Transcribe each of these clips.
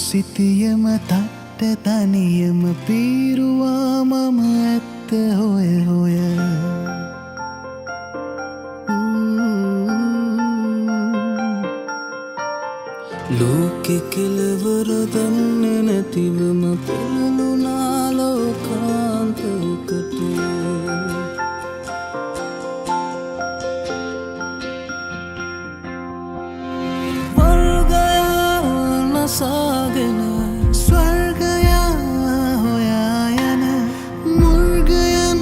සිතියම තට්ට තනියම පීරුවා මම ඇත්ත හොය හොය ලෝකෙ කෙලවර දන්නේ නැතිවම පෙළුණා ලෝකාන්තයකට සාගෙන ස්වර්ගයා හොයා යන මුර්ගයන්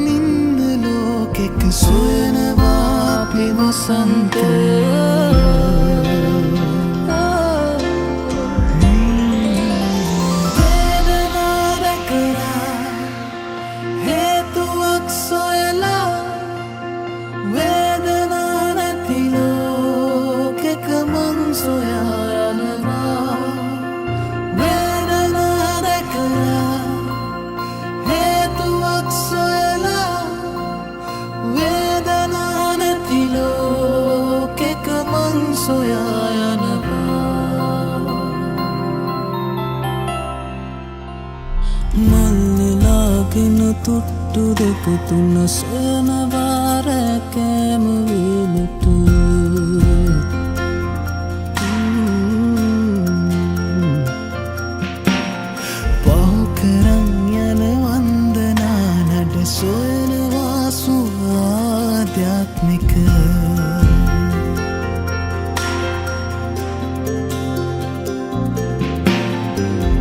ඉන්න ලෝකෙක සොයනවා අපි වසන්තය තුට්ටු දෙක තුන සොයනවා රැකෑම වේලට පහුකරන් යන වන්දනා නඩ සොයනවා සුවාධ්‍යාත්මික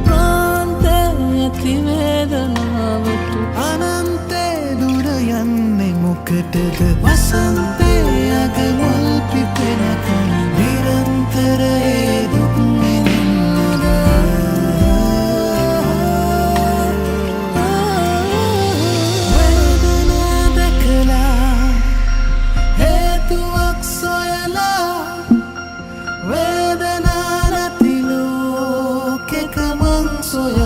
ප්‍රාන්තය ඇති වේදනාවට අනන්තේ දුර යන්නේ මොකටද වසන්තේ අග මුල් පිපෙනකන් නිරන්තරයේ දුක් විඳින්නද වේදනා දැකලා හේතුවක් සොයලා වේදනා නැති ලෝකෙක මං සොයලා